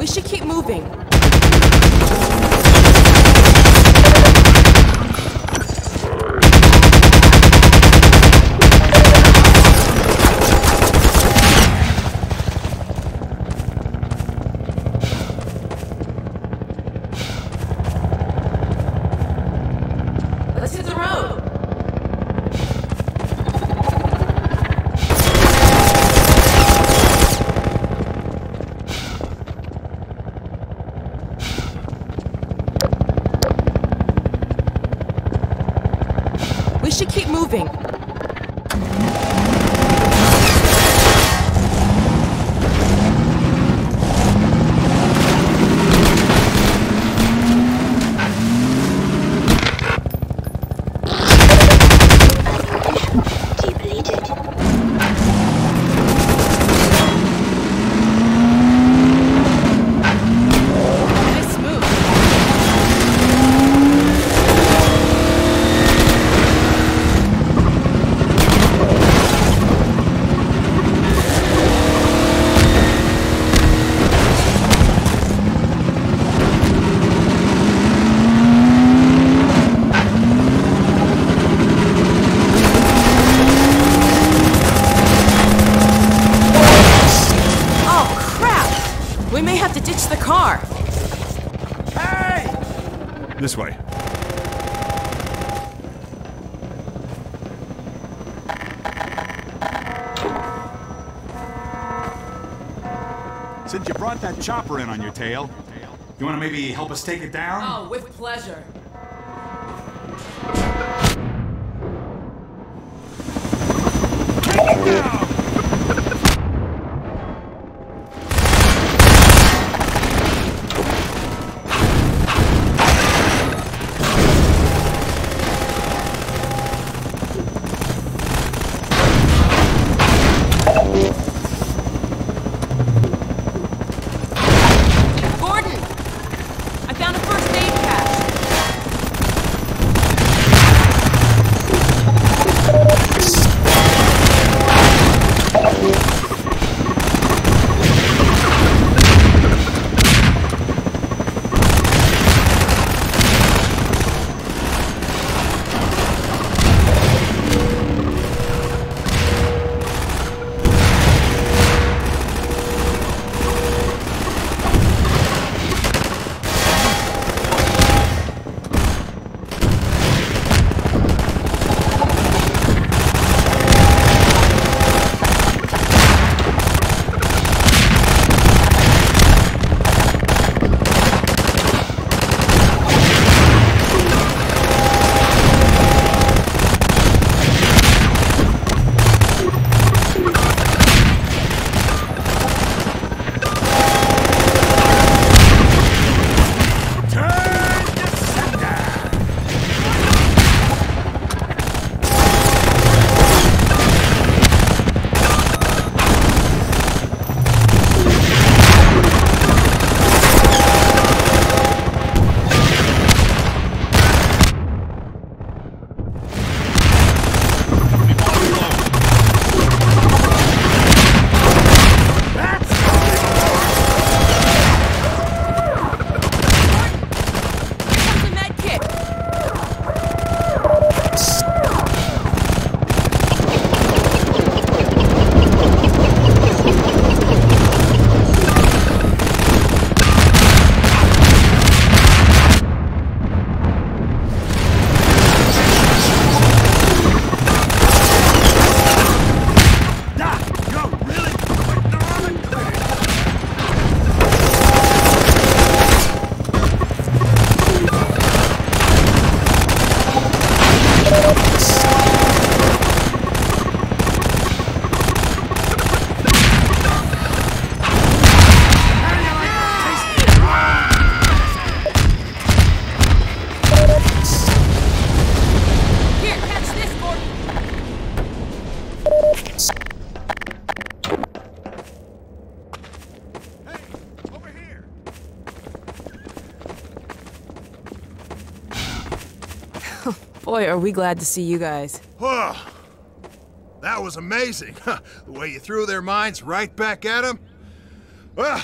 We should keep moving. Let's hit the road. We should keep moving. Nice move. Oh, crap! We may have to ditch the car. Hey! This way. Since you brought that chopper in on your tail, you want to maybe help us take it down? Oh, with pleasure. Take it down! Gordon! I found a first aid cache. Boy, are we glad to see you guys. Whoa! That was amazing. The way you threw their minds right back at them. Well,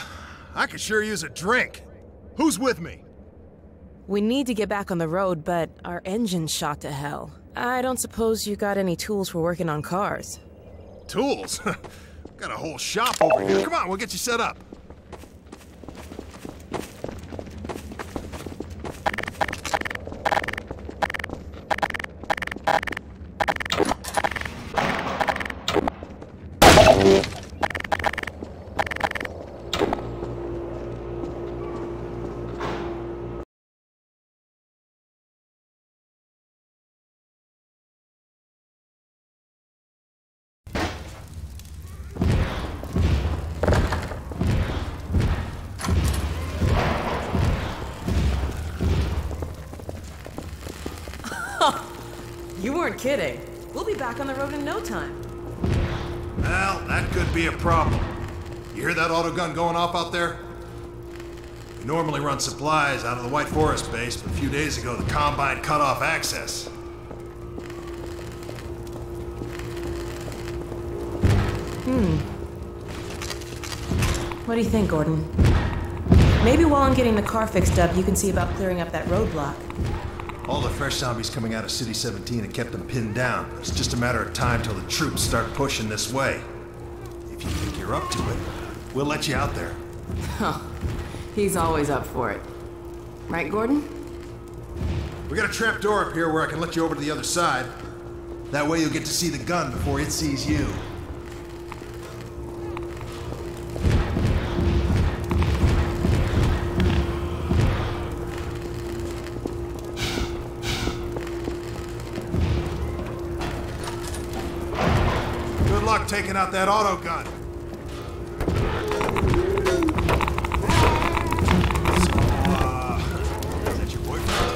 I could sure use a drink. Who's with me? We need to get back on the road, but our engine's shot to hell. I don't suppose you got any tools for working on cars. Tools? Got a whole shop over here. Come on, we'll get you set up. You weren't kidding. We'll be back on the road in no time. Well, that could be a problem. You hear that autogun going off out there? We normally run supplies out of the White Forest base, but a few days ago the Combine cut off access. What do you think, Gordon? Maybe while I'm getting the car fixed up, you can see about clearing up that roadblock. All the fresh zombies coming out of City 17 have kept them pinned down. It's just a matter of time till the troops start pushing this way. If you think you're up to it, we'll let you out there. Huh. He's always up for it. Right, Gordon? We got a trap door up here where I can let you over to the other side. That way you'll get to see the gun before it sees you. Good luck taking out that autogun. Is that your boyfriend?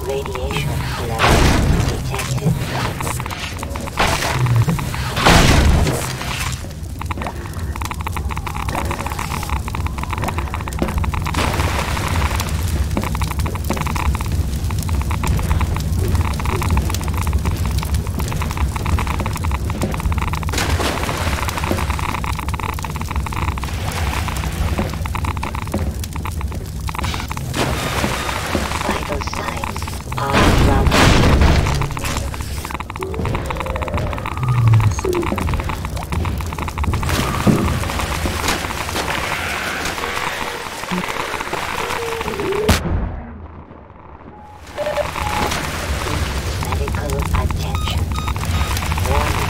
Radiation level detected. Vital signs are well. Medical attention. Warning.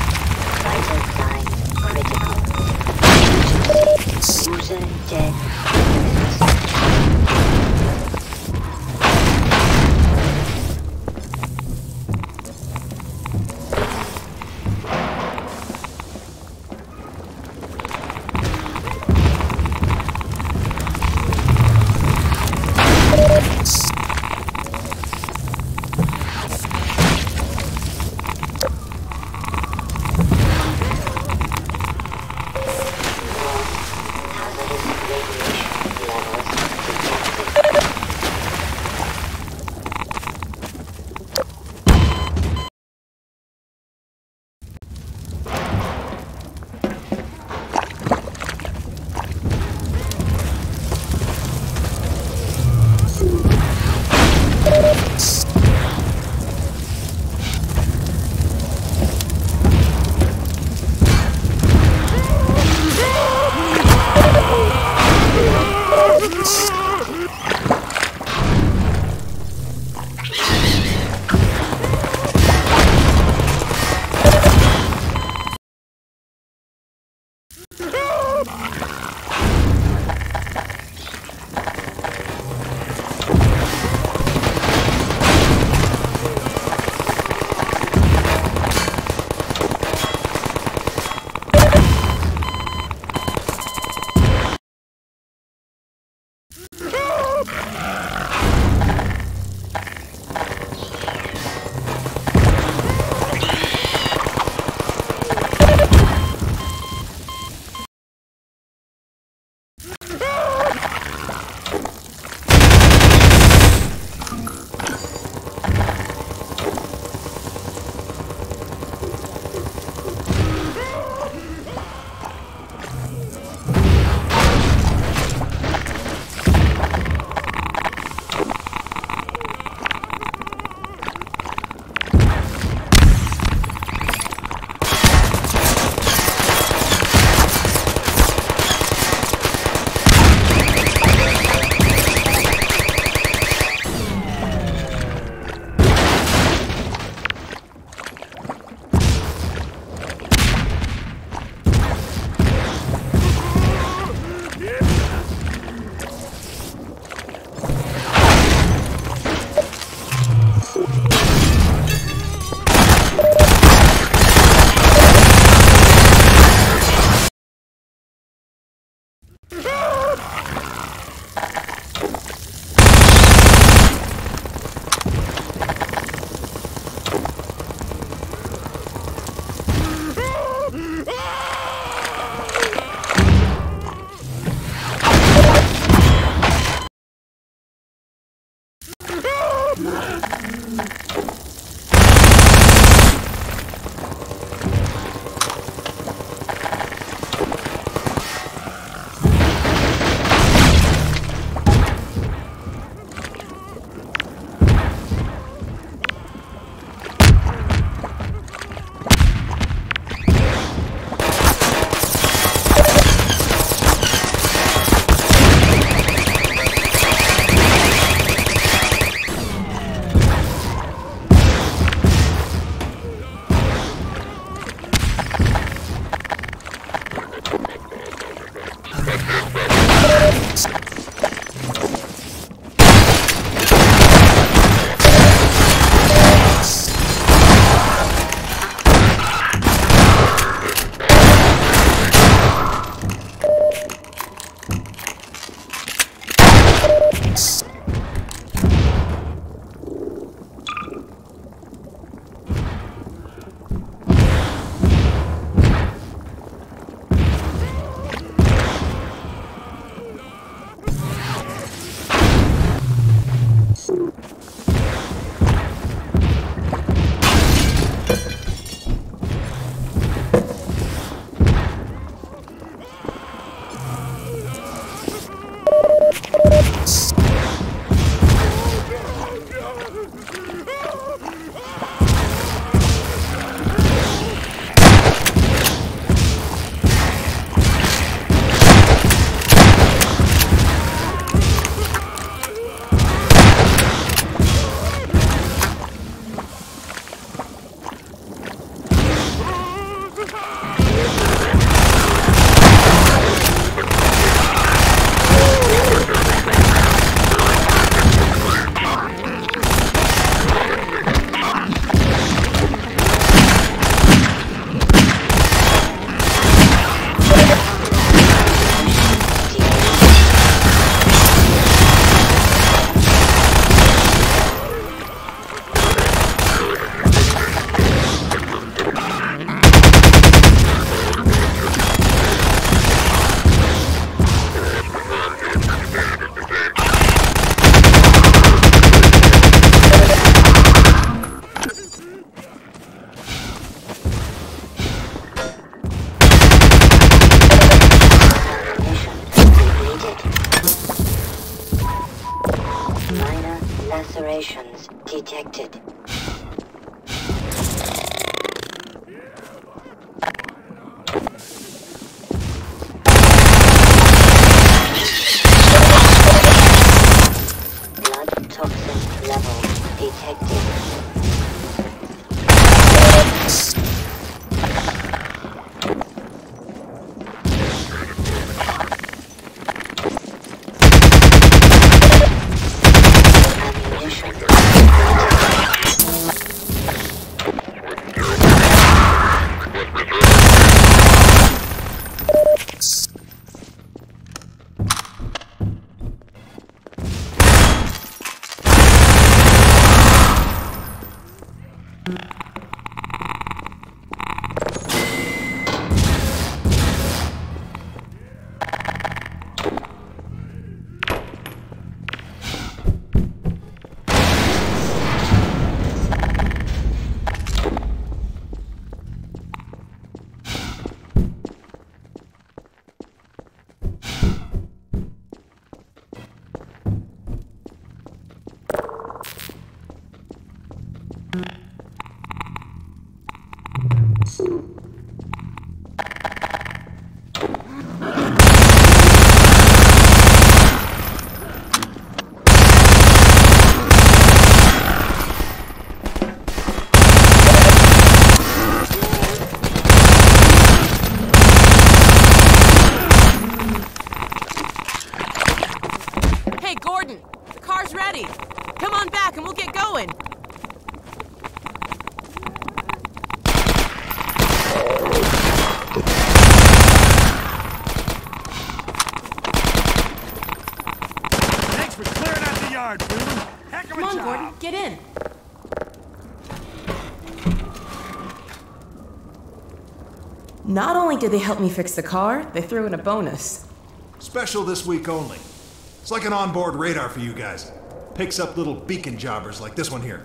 Vital signs critical. User dead. Hazardous radiation. lacerations detected. Blood toxin level detected. Hey, Gordon! The car's ready! Come on back and we'll get going! Thanks for clearing out the yard, Freeman. Heck of a Come on, job. Gordon, get in! Not only did they help me fix the car, they threw in a bonus. Special this week only. It's like an onboard radar for you guys. Picks up little beacon jobbers like this one here.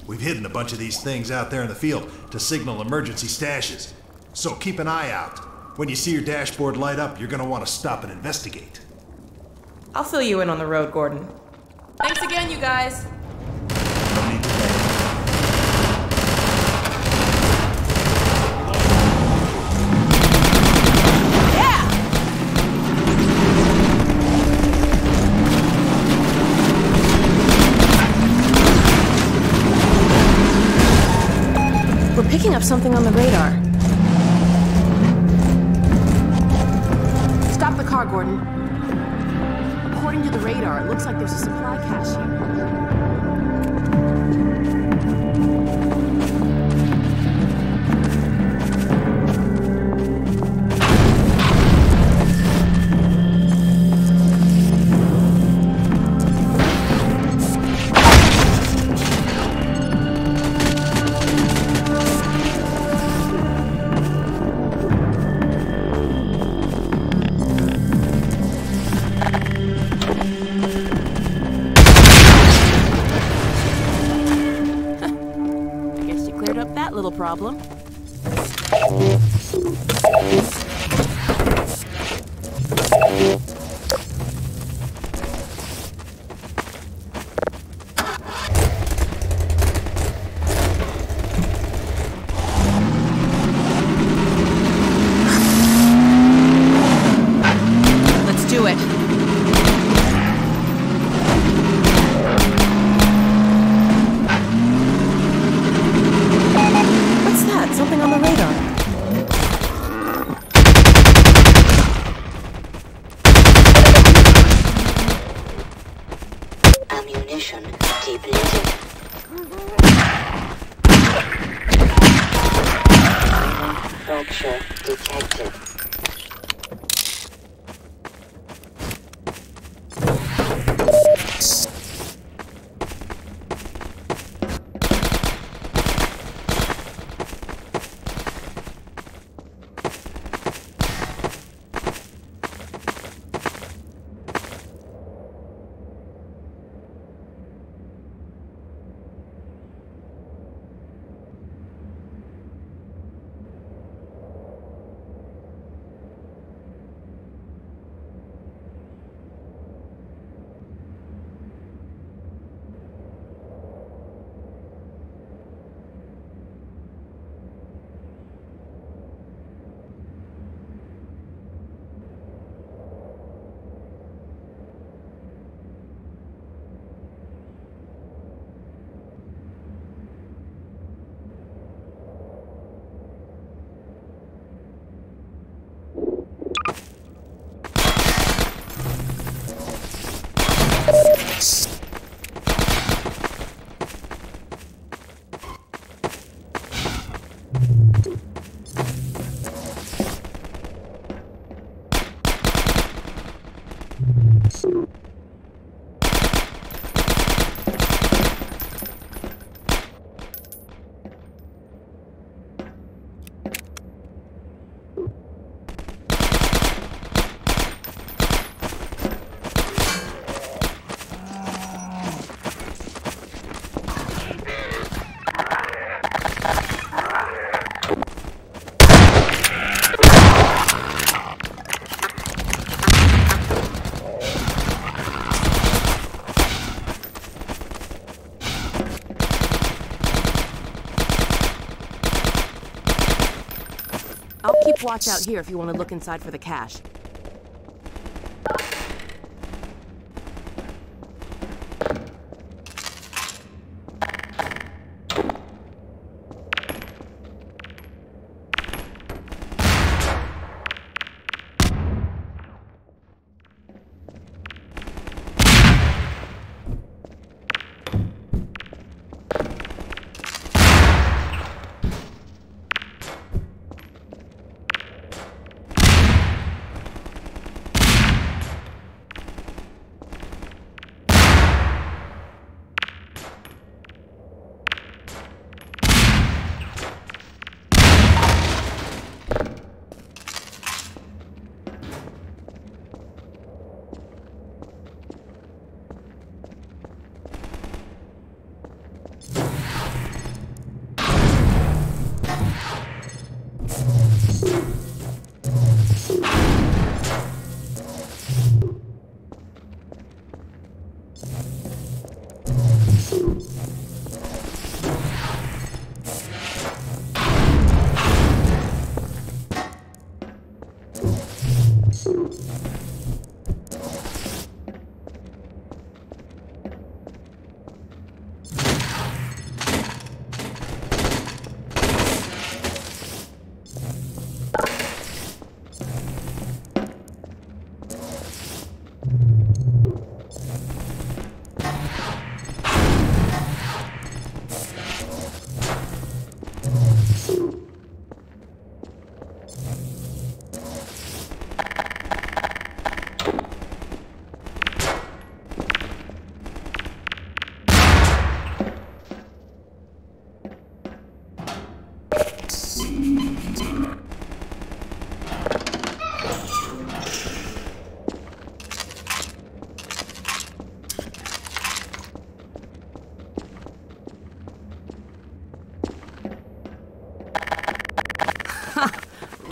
We've hidden a bunch of these things out there in the field to signal emergency stashes. So keep an eye out. When you see your dashboard light up, you're gonna want to stop and investigate. I'll fill you in on the road, Gordon. Thanks again, you guys! No need to thank me. We're picking up something on the radar. Stop the car, Gordon. According to the radar, it looks like there's a supply cache here. Guess you cleared up that little problem. Let's do it. What's that? Something on the radar. Ammunition depleted. Fracture detected. I'll keep watch out here if you want to look inside for the cache.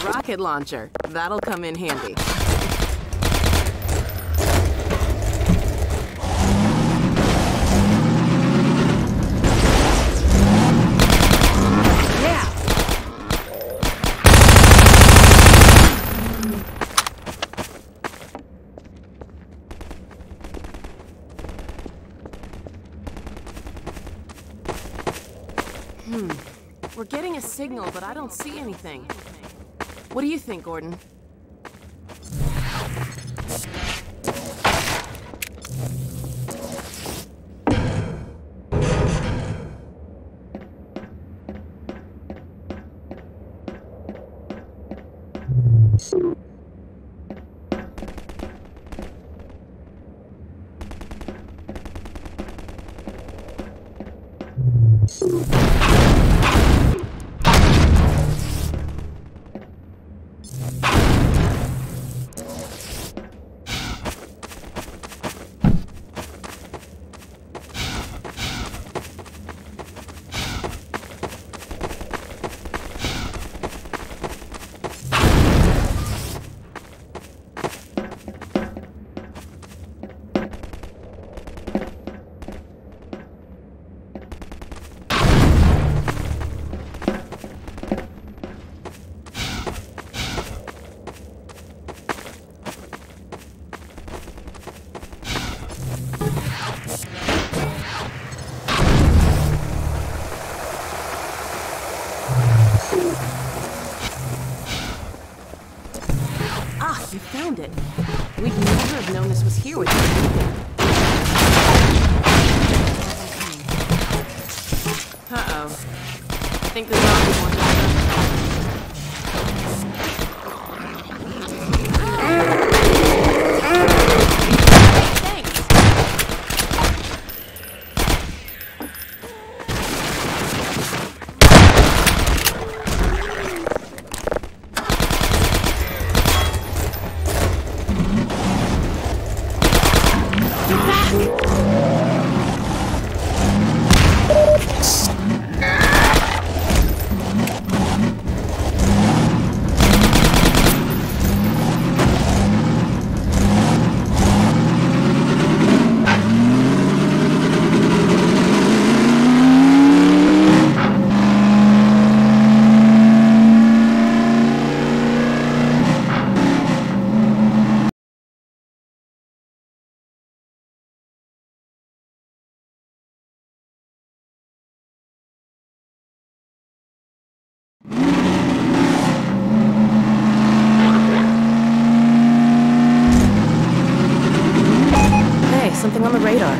Rocket launcher. That'll come in handy. We're getting a signal, but I don't see anything. What do you think, Gordon? Ah, you found it. We'd never have known this was here without anything. so I think the zombies want to. Something on the radar.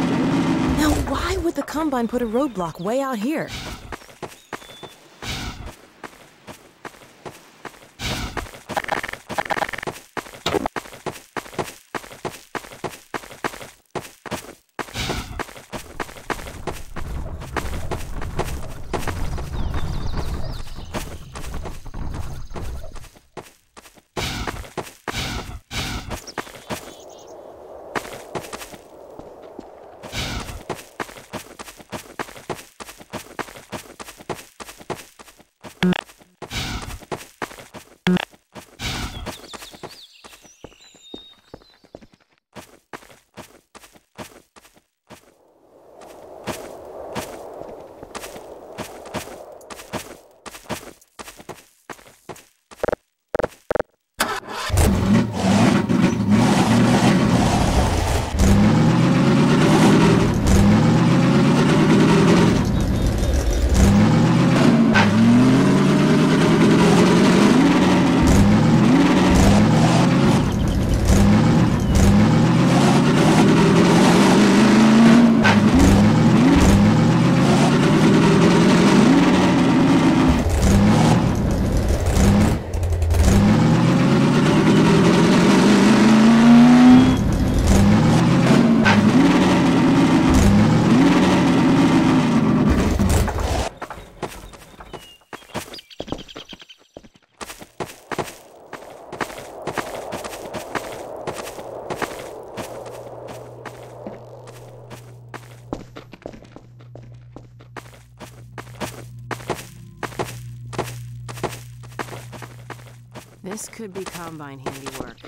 Now, why would the Combine put a roadblock way out here? This could be Combine handiwork.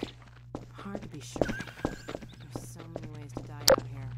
Hard to be sure. There's so many ways to die out here.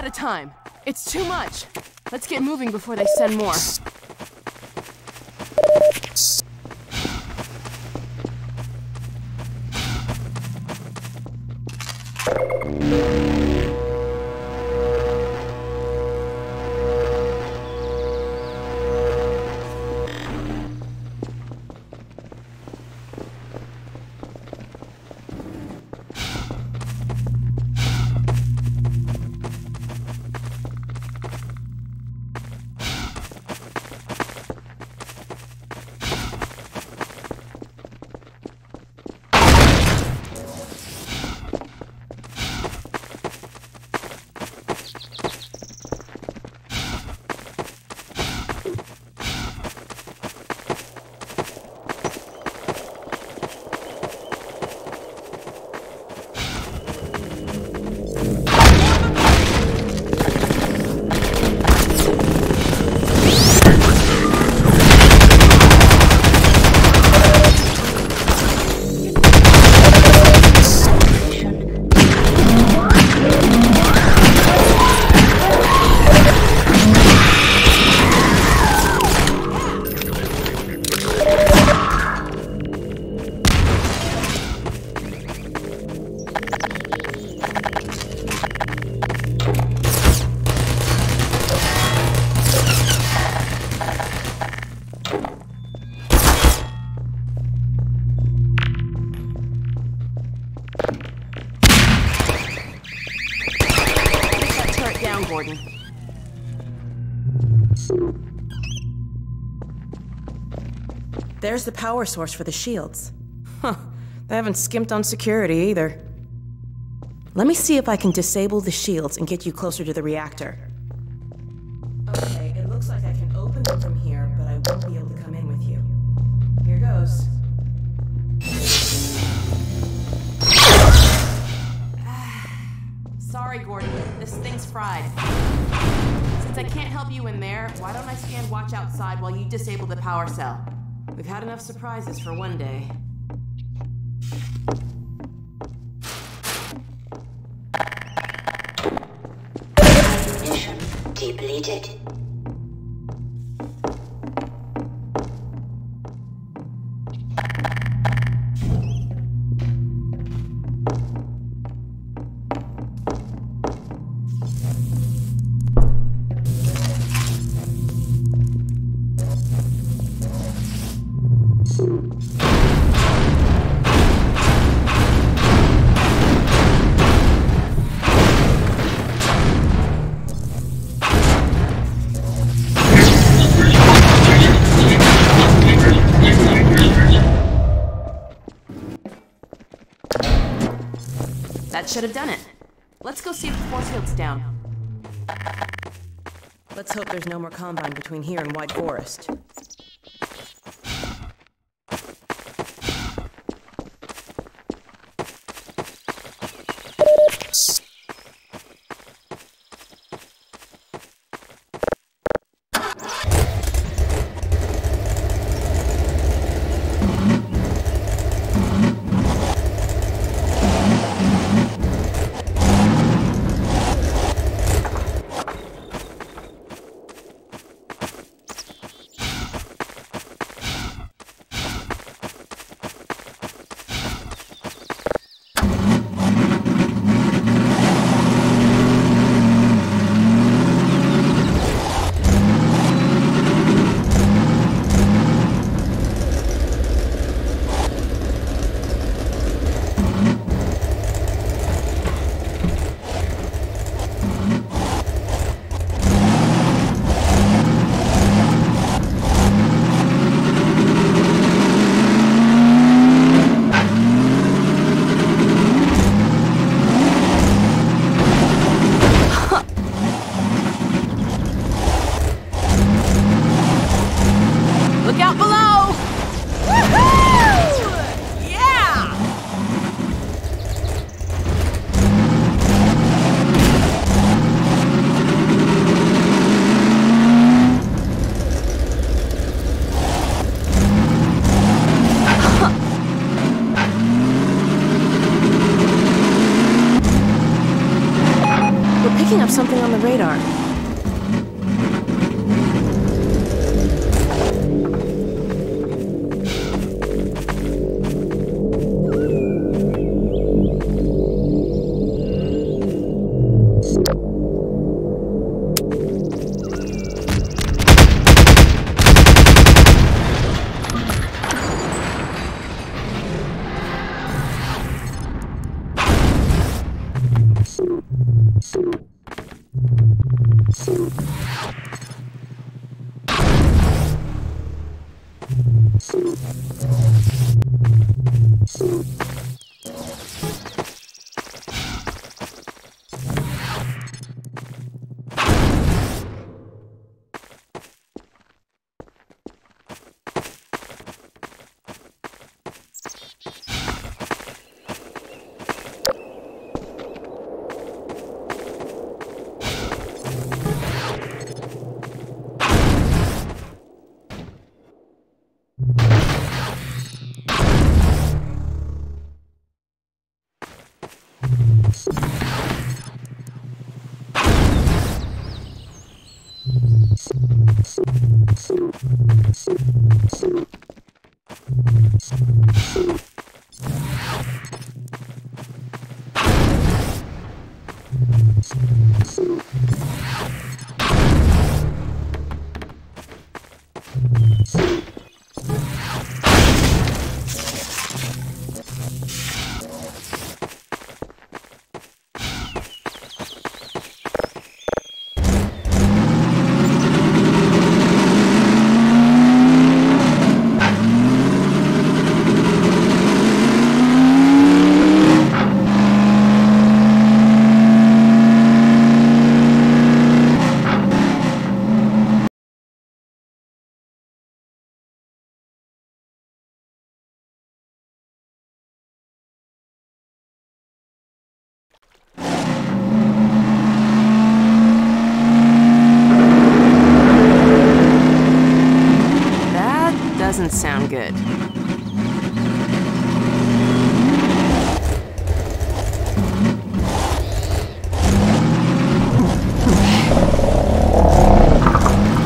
at a time. It's too much. Let's get moving before they send more. Gordon. There's the power source for the shields. Huh, they haven't skimped on security either. Let me see if I can disable the shields and get you closer to the reactor. Okay, it looks like I can open them from here, but I won't be able to come in with you. Here goes. Sorry, Gordon. This thing's fried. Since I can't help you in there, why don't I stand watch outside while you disable the power cell? We've had enough surprises for one day. Mission depleted. That should have done it. Let's go see if the force field's down. Let's hope there's no more Combine between here and White Forest. on the radar. Doesn't sound good.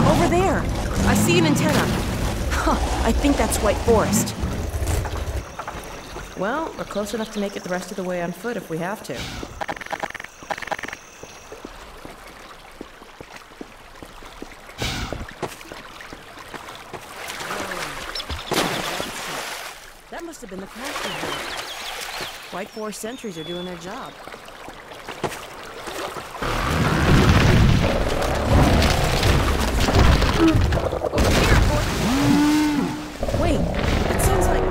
Over there! I see an antenna. Huh, I think that's White Forest. Well, we're close enough to make it the rest of the way on foot if we have to. That must have been the crash report. White Forest sentries are doing their job. Wait, it sounds like...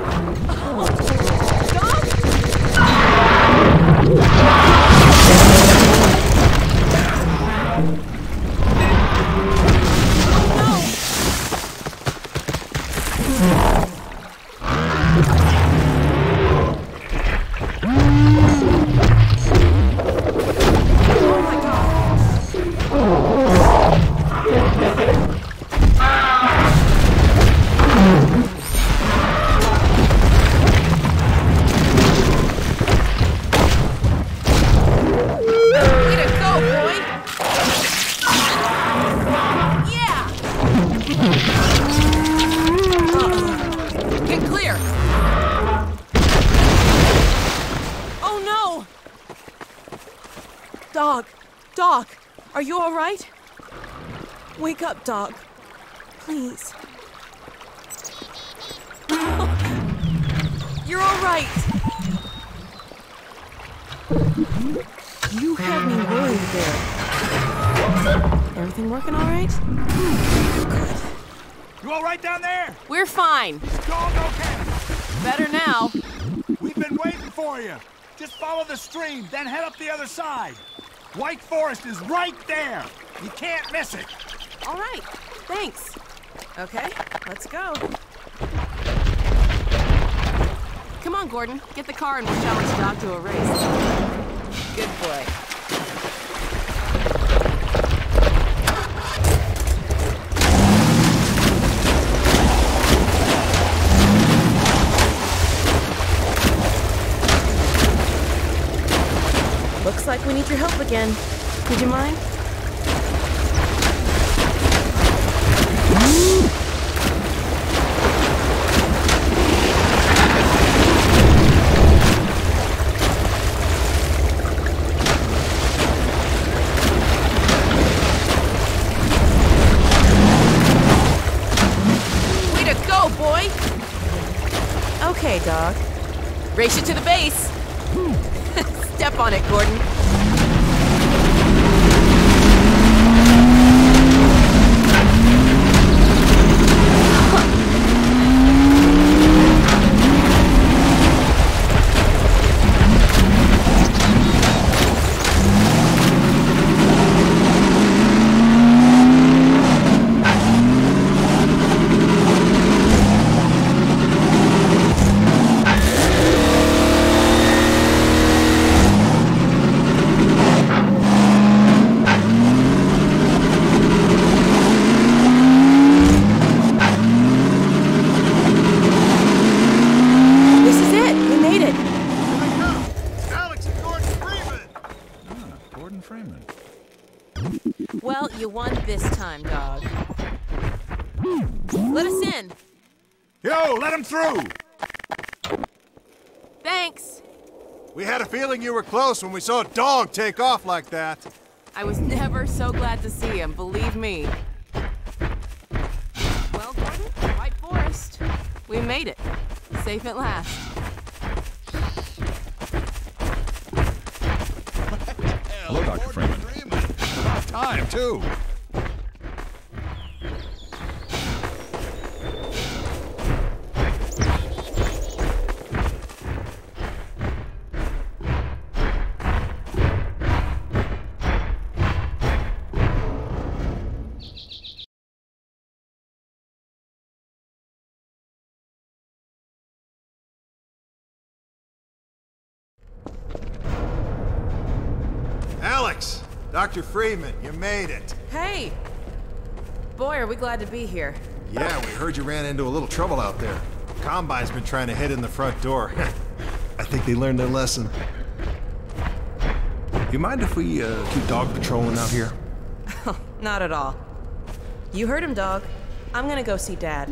Doc, are you all right? Wake up, Doc. Please. You're all right. You had me worried there. Everything working all right? Good. You all right down there? We're fine. Dog okay? Better now. We've been waiting for you. Just follow the stream, then head up the other side. White Forest is right there. You can't miss it. All right. Thanks. Okay, let's go. Come on, Gordon. Get the car and we'll challenge Doc to a race. Good boy. Looks like we need your help again. Would you mind? Okay, dog. Race you to the base. Step on it, Gordon. Well, you won this time, dog. Let us in. Yo, let him through! Thanks. We had a feeling you were close when we saw a dog take off like that. I was never so glad to see him, believe me. Well, Gordon, White Forest. We made it. Safe at last. Hello, Dr. Freeman. About time, too. Alex! Dr. Freeman, you made it. Hey! Boy, are we glad to be here. Yeah, we heard you ran into a little trouble out there. Combine's been trying to hit in the front door. I think they learned their lesson. You mind if we keep dog patrolling out here? Not at all. You heard him, dog. I'm gonna go see Dad.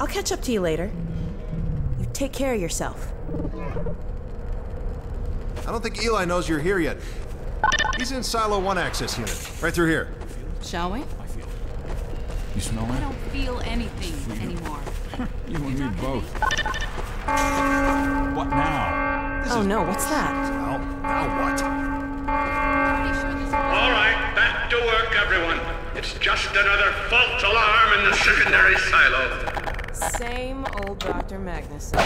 I'll catch up to you later. You take care of yourself. I don't think Eli knows you're here yet. He's in Silo 1 access unit, right through here. Shall we? You smell I that? don't feel anything anymore. You and me both. What now? Oh no, what's that? Well, now what? Pretty sure this All right, back to work, everyone. It's just another false alarm in the secondary silo. Same old Dr. Magnuson.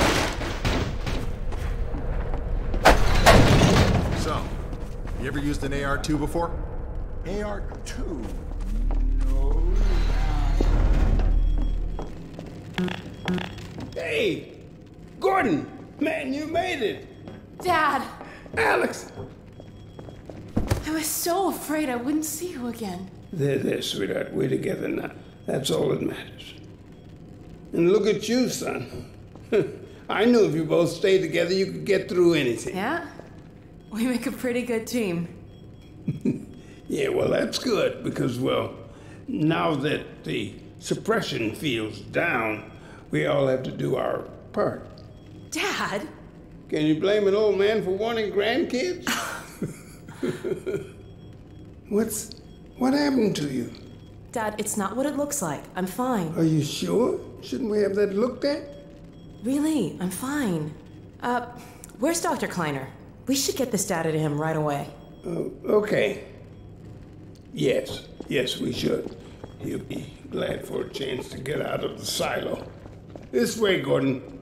So, you ever used an AR-2 before? AR-2? No. Hey! Gordon! Man, you made it! Dad! Alex! I was so afraid I wouldn't see you again. There, sweetheart. We're together now. That's all that matters. And look at you, son. I knew if you both stayed together, you could get through anything. Yeah? We make a pretty good team. Yeah, well, that's good, because, well, now that the suppression field's down, we all have to do our part. Dad? Can you blame an old man for wanting grandkids? What happened to you? Dad, it's not what it looks like. I'm fine. Are you sure? Shouldn't we have that looked at? Really, I'm fine. Where's Dr. Kleiner? We should get this data to him right away. Okay. Yes, we should. He'll be glad for a chance to get out of the silo. This way, Gordon.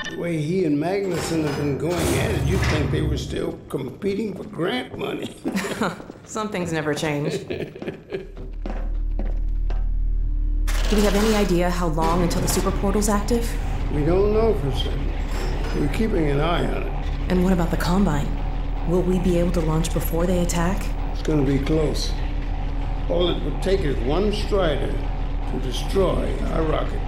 The way he and Magnuson have been going at it, you'd think they were still competing for grant money. Some things never change. Do we have any idea how long until the super portal's active? We don't know for certain. We're keeping an eye on it. And what about the Combine? Will we be able to launch before they attack? It's gonna be close. All it would take is one Strider to destroy our rocket.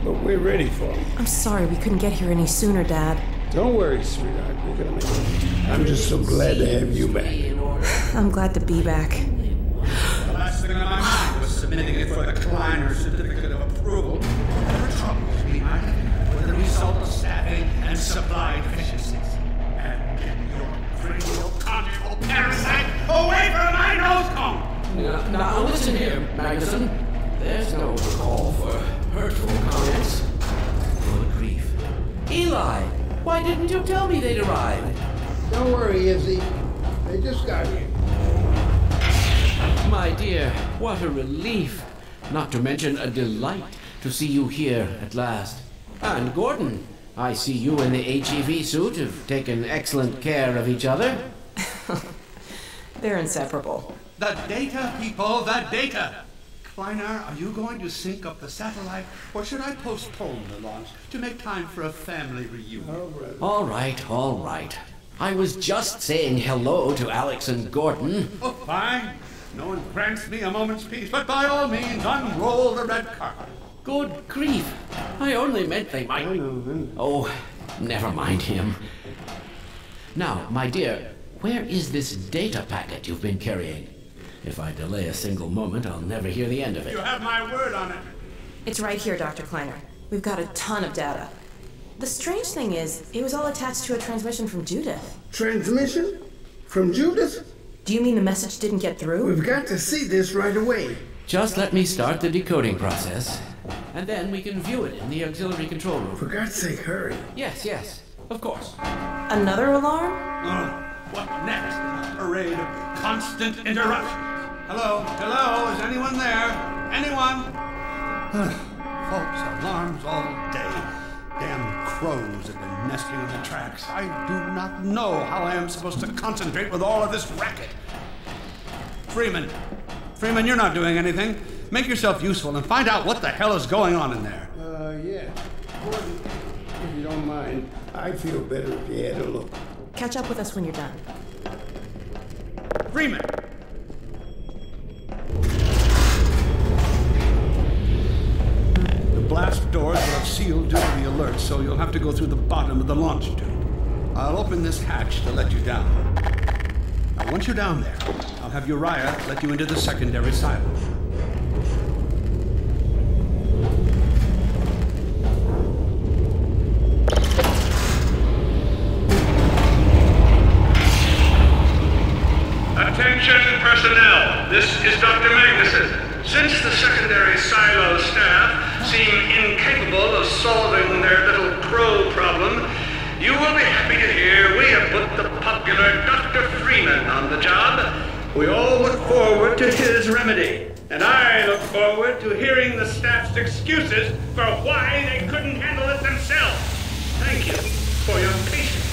But we're ready for him. I'm sorry we couldn't get here any sooner, Dad. Don't worry, sweetheart. We're gonna make it. I'm just so glad to have you back. I'm glad to be back. The last thing on my mind was submitting it for the Kleiner certificate of approval. There were troubles behind it with the result of staffing and supply deficiencies. And get your cranial conjugal parasite away from my nose cone! Now listen here, Magnuson. There's no call for hurtful comments. Good grief. Eli, why didn't you tell me they'd arrived? Don't worry, Izzy. They just got here. My dear, what a relief. Not to mention a delight to see you here at last. And Gordon, I see you in the HEV suit have taken excellent care of each other. They're inseparable. The data, people, the data! Kleiner, are you going to sync up the satellite, or should I postpone the launch to make time for a family reunion? All right. I was just saying hello to Alex and Gordon. Oh, fine. No one grants me a moment's peace, but by all means, unroll the red carpet. Good grief. I only meant they might... Oh, never mind him. Now, my dear, where is this data packet you've been carrying? If I delay a single moment, I'll never hear the end of it. You have my word on it. It's right here, Dr. Kleiner. We've got a ton of data. The strange thing is, it was all attached to a transmission from Judith. Transmission? From Judith? Do you mean the message didn't get through? We've got to see this right away. Just let me start the decoding process, and then we can view it in the auxiliary control room. For God's sake, hurry. Yes, of course. Another alarm? Oh, what next in a parade of constant interruptions? Hello, is anyone there? Anyone? False alarms all day. Damn crows have been nesting in the tracks. I do not know how I am supposed to concentrate with all of this racket. Freeman, you're not doing anything. Make yourself useful and find out what the hell is going on in there. Yeah. Gordon, if you don't mind, I'd feel better if you had a look. Catch up with us when you're done. Freeman! The blast doors will have sealed due to the alert, so you'll have to go through the bottom of the launch tube. I'll open this hatch to let you down. Now, once you're down there, I'll have Uriah let you into the secondary silo. Attention personnel, this is Dr. Magnuson. Since the secondary silo staff seem incapable of solving their little crow problem, you will be happy to hear we have put the popular Dr. Freeman on the job. We all look forward to his remedy, and I look forward to hearing the staff's excuses for why they couldn't handle it themselves. Thank you for your patience.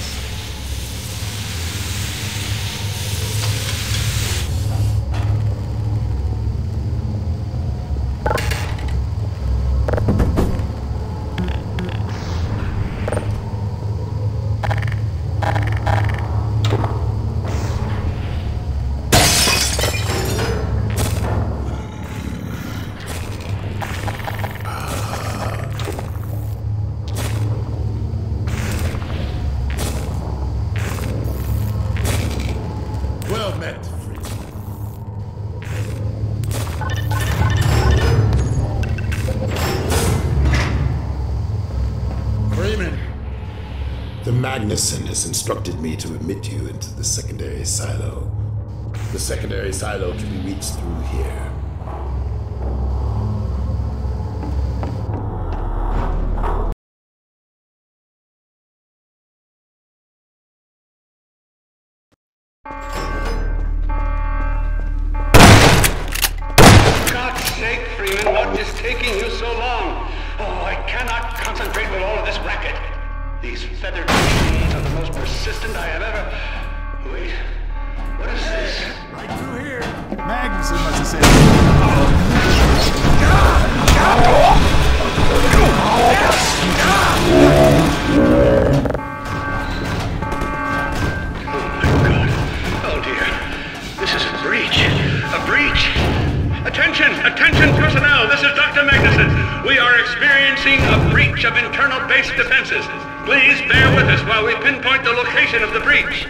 Magnuson has instructed me to admit you into the secondary silo. The secondary silo can be reached through here. For God's sake, Freeman, what is taking you so long? Oh, I cannot concentrate with all of this racket. These feathered machines are the most persistent I have ever... Wait, what is this? Right through here. Magnuson must have said... Oh dear. This is a breach. A breach. Attention personnel. This is Dr. Magnuson. We are experiencing a breach of internal base defenses. Please bear with us while we pinpoint the location of the breach.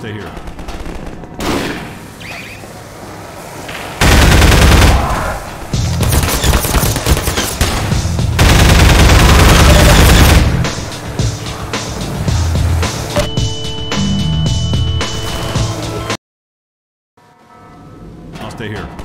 stay here. I'll stay here.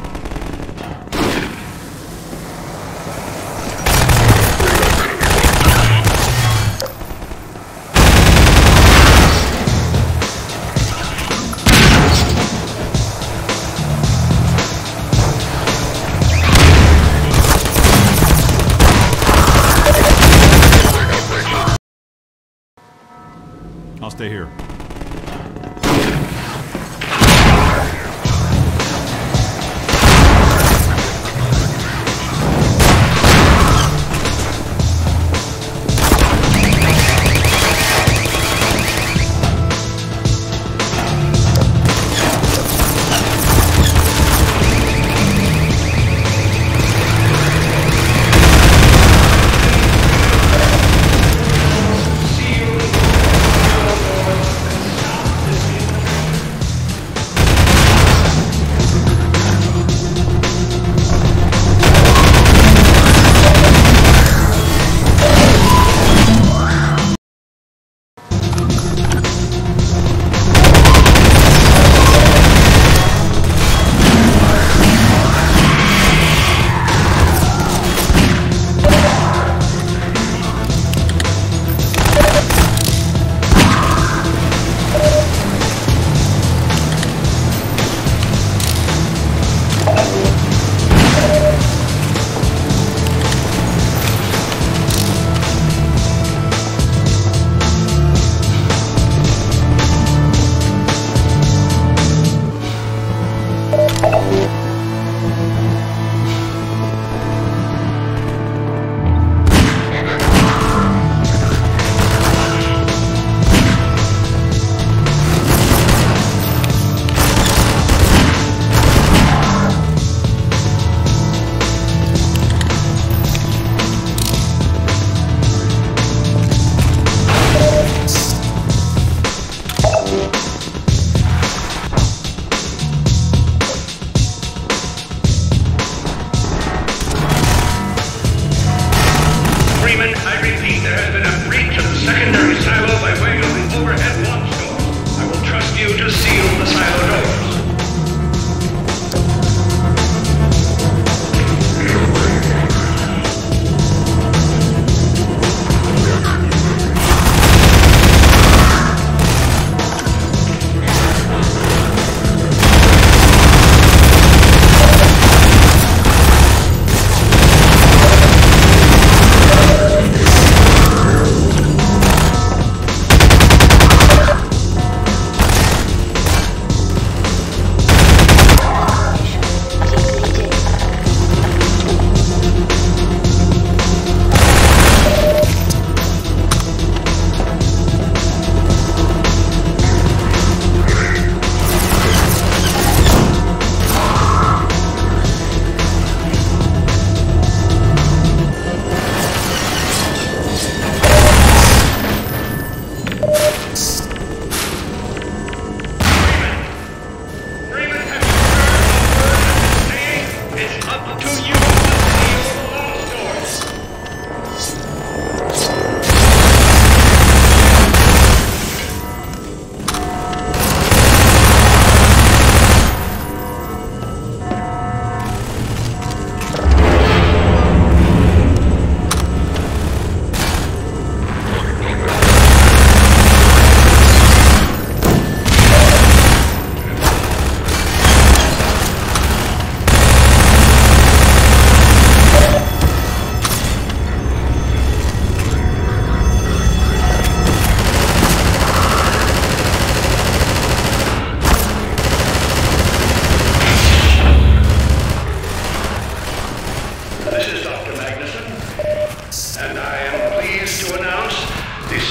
I'll stay here.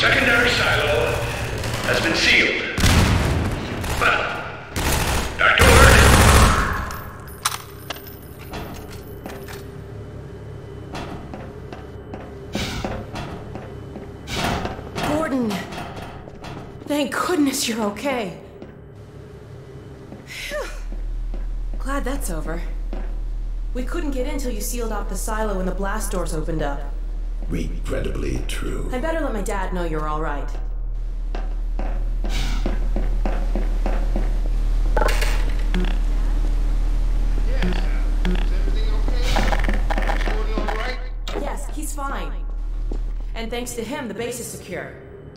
secondary silo has been sealed. But, Dr. Word. Gordon, thank goodness you're okay. Glad that's over. We couldn't get in till you sealed off the silo and the blast doors opened up. Regrettably true. I better let my dad know you're all right. Yes, he's fine. And thanks to him, the base is secure.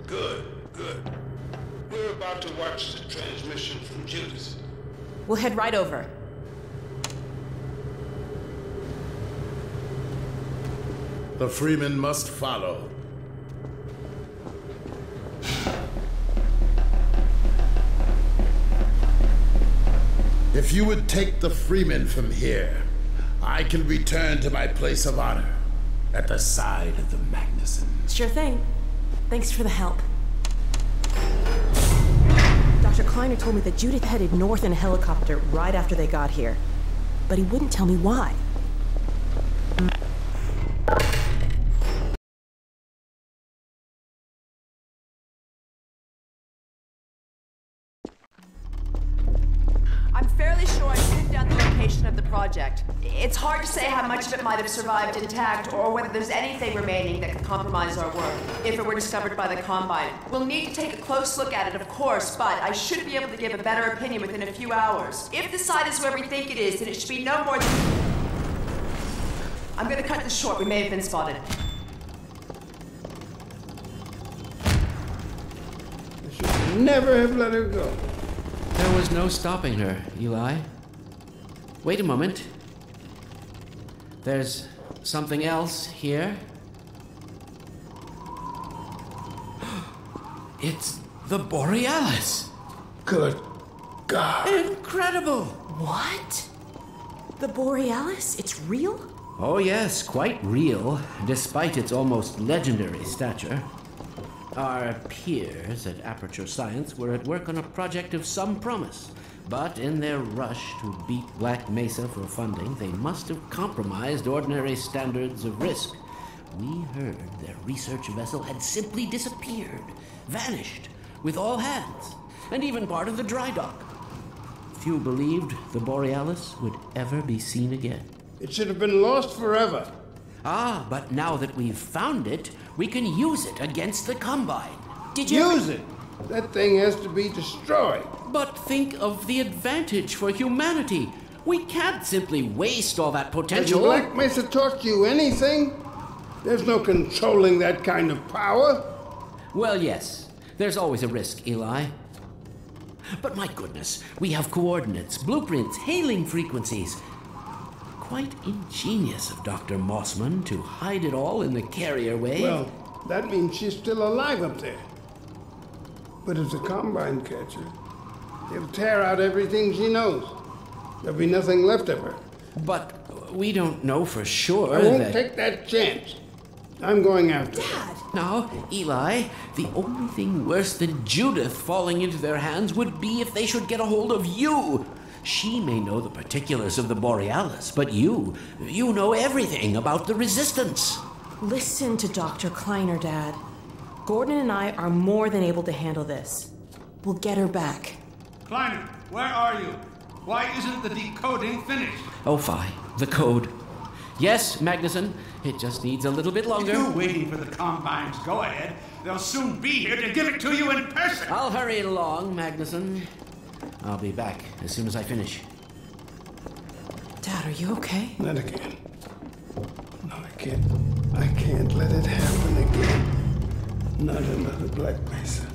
Good, good. We're about to watch the transmission from Judas. We'll head right over. The Freeman must follow. If you would take the Freeman from here, I can return to my place of honor at the side of the Magnuson. Sure thing. Thanks for the help. Dr. Kleiner told me that Judith headed north in a helicopter right after they got here. But he wouldn't tell me why. I'm fairly sure I've pinned down the location of the project. It's hard to say how much of it might have survived intact or whether there's anything remaining that could compromise our work if it were discovered by the Combine. We'll need to take a close look at it, of course, but I should be able to give a better opinion within a few hours. If the site is where we think it is, then it should be no more than... I'm gonna cut this short. We may have been spotted. I should never have let her go. There was no stopping her, Eli. Wait a moment. There's something else here. It's the Borealis. Good God. Incredible. What? The Borealis? It's real? Oh yes, quite real, despite its almost legendary stature. Our peers at Aperture Science were at work on a project of some promise, but in their rush to beat Black Mesa for funding, they must have compromised ordinary standards of risk. We heard their research vessel had simply disappeared, vanished, with all hands, and even part of the dry dock. Few believed the Borealis would ever be seen again. It should have been lost forever. Ah, but now that we've found it, we can use it against the Combine. Did you use it? That thing has to be destroyed. But think of the advantage for humanity. We can't simply waste all that potential. Has Black Mesa taught you anything? There's no controlling that kind of power. Well, yes. There's always a risk, Eli. But my goodness, we have coordinates, blueprints, hailing frequencies. Quite ingenious of Dr. Mossman to hide it all in the carrier wave. Well, that means she's still alive up there. But as a Combine catcher, they'll tear out everything she knows. There'll be nothing left of her. But we don't know for sure I won't take that chance. I'm going after her. Dad! Now, Eli, the only thing worse than Judith falling into their hands would be if they should get a hold of you. She may know the particulars of the Borealis, but you know everything about the Resistance. Listen to Dr. Kleiner, Dad. Gordon and I are more than able to handle this. We'll get her back. Kleiner, where are you? Why isn't the decoding finished? Oh, fine. The code. Yes, Magnuson. It just needs a little bit longer. You're waiting for the Combine's go-ahead. They'll soon be here to give it to you in person. I'll hurry it along, Magnuson. I'll be back as soon as I finish. Dad, are you okay? Not again. No, I can't let it happen again. Not another Black Mesa.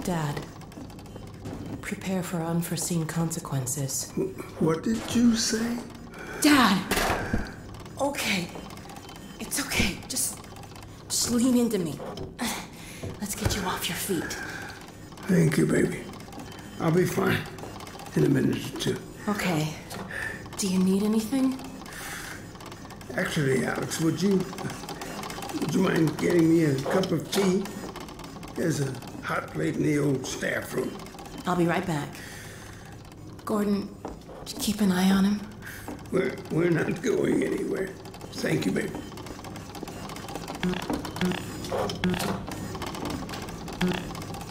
Dad, prepare for unforeseen consequences. What did you say? Dad! Okay. It's okay. Just lean into me. Let's get you off your feet. Thank you, baby. I'll be fine in a minute or two. Okay. Do you need anything? Actually, Alex, would you mind getting me a cup of tea? There's a hot plate in the old staff room. I'll be right back. Gordon, keep an eye on him. We're not going anywhere. Thank you, baby.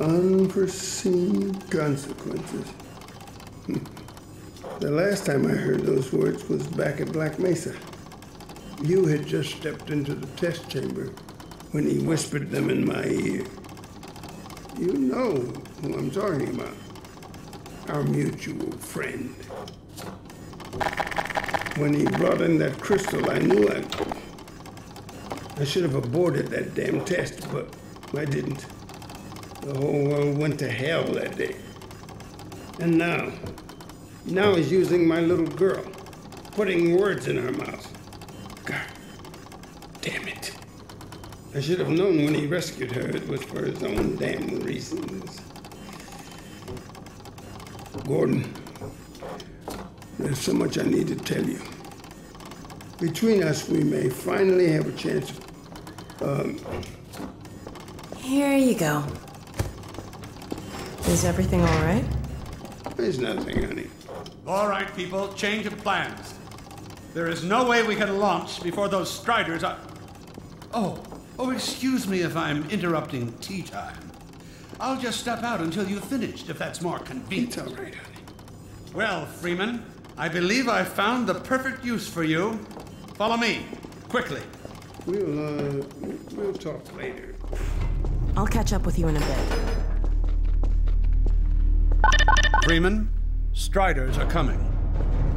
Unforeseen consequences. The last time I heard those words was back at Black Mesa. You had just stepped into the test chamber when he whispered them in my ear. You know who I'm talking about. Our mutual friend. When he brought in that crystal, I knew I should have aborted that damn test, but I didn't. The whole world went to hell that day. And now he's using my little girl, putting words in her mouth. God damn it. I should have known when he rescued her it was for his own damn reasons. Gordon, there's so much I need to tell you. Between us, we may finally have a chance of, Here you go. Is everything all right? There's nothing, honey. All right, people, change of plans. There is no way we can launch before those Striders are... Oh, excuse me if I'm interrupting tea time. I'll just step out until you've finished, if that's more convenient. It's all right, honey. Well, Freeman, I believe I've found the perfect use for you. Follow me, quickly. We'll talk later. I'll catch up with you in a bit. Freeman, Striders are coming.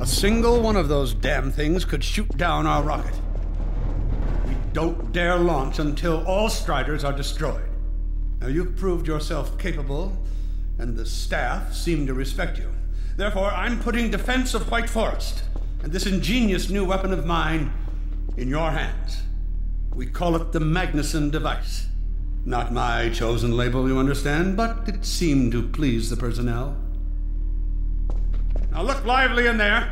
A single one of those damn things could shoot down our rocket. We don't dare launch until all Striders are destroyed. Now, you've proved yourself capable, and the staff seem to respect you. Therefore, I'm putting defense of White Forest and this ingenious new weapon of mine in your hands. We call it the Magnuson device. Not my chosen label, you understand, but it seemed to please the personnel. Now look lively in there.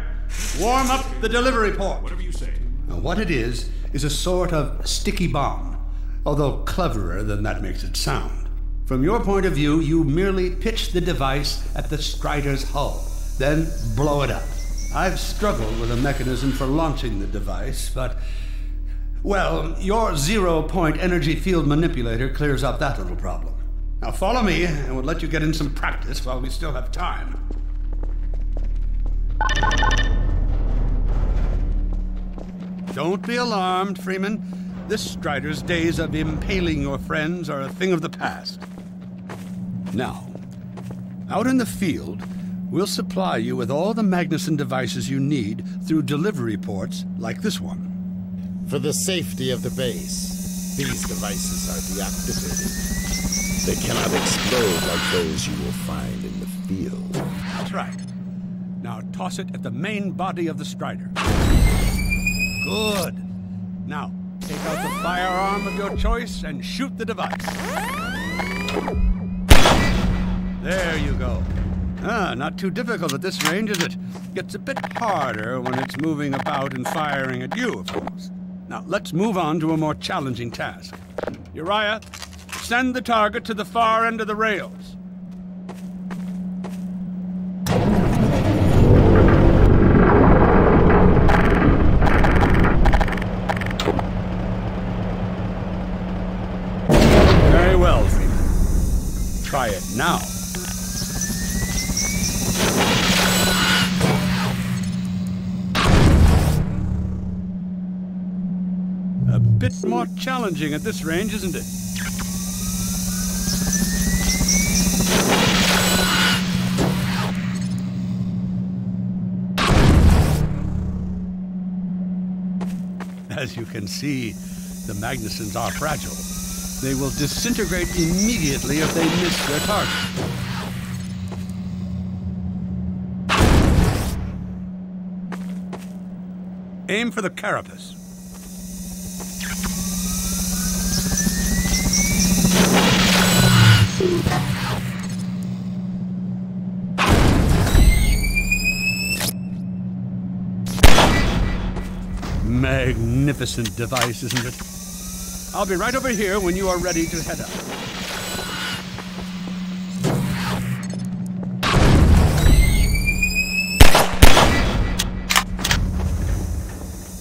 Warm up the delivery port. Whatever you say. Now what it is a sort of sticky bomb, although cleverer than that makes it sound. From your point of view, you merely pitch the device at the Strider's hull, then blow it up. I've struggled with a mechanism for launching the device, but... well, your zero-point energy field manipulator clears up that little problem. Now follow me, and we'll let you get in some practice while we still have time. Don't be alarmed, Freeman. This Strider's days of impaling your friends are a thing of the past. Now, out in the field, we'll supply you with all the Magnuson devices you need through delivery ports like this one. For the safety of the base, these devices are deactivated. They cannot explode like those you will find in the field. That's right. Now toss it at the main body of the Strider. Good. Now, take out the firearm of your choice and shoot the device. There you go. Not too difficult at this range, is it? Gets a bit harder when it's moving about and firing at you, of course. Now, let's move on to a more challenging task. Uriah, send the target to the far end of the rails. Very well, Freeman. Try it now. A bit more challenging at this range, isn't it? As you can see, the Magnusons are fragile. They will disintegrate immediately if they miss their target. Aim for the carapace. Magnificent device, isn't it? I'll be right over here when you are ready to head up.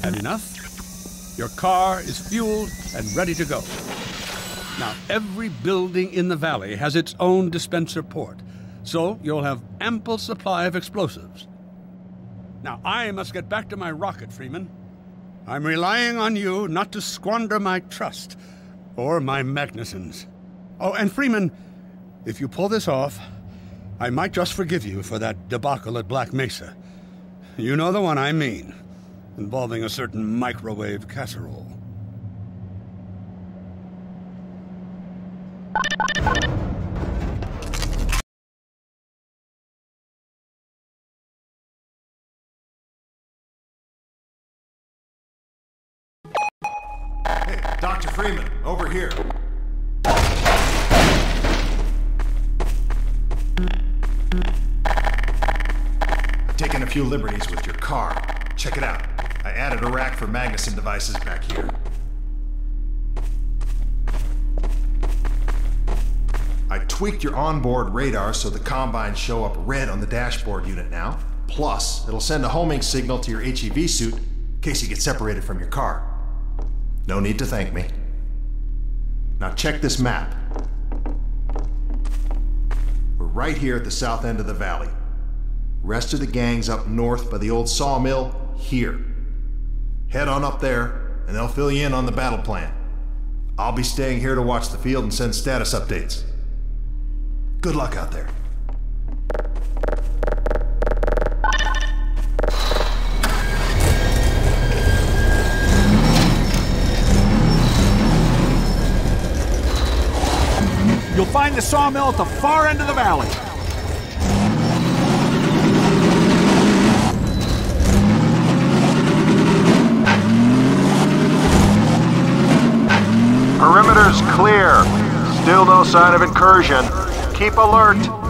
Had enough? Your car is fueled and ready to go. Now, every building in the valley has its own dispenser port. So you'll have ample supply of explosives. Now, I must get back to my rocket, Freeman. I'm relying on you not to squander my trust, or my Magnuson's. Oh, and Freeman, if you pull this off, I might just forgive you for that debacle at Black Mesa. You know the one I mean, involving a certain microwave casserole. Hey, Dr. Freeman, over here. I've taken a few liberties with your car. Check it out. I added a rack for Magnuson devices back here. I tweaked your onboard radar so the Combines show up red on the dashboard unit now. Plus, it'll send a homing signal to your HEV suit in case you get separated from your car. No need to thank me. Now check this map. We're right here at the south end of the valley. Rest of the gang's up north by the old sawmill here. Head on up there, and they'll fill you in on the battle plan. I'll be staying here to watch the field and send status updates. Good luck out there. You'll find the sawmill at the far end of the valley. Perimeter's clear. Still no sign of incursion. Keep alert.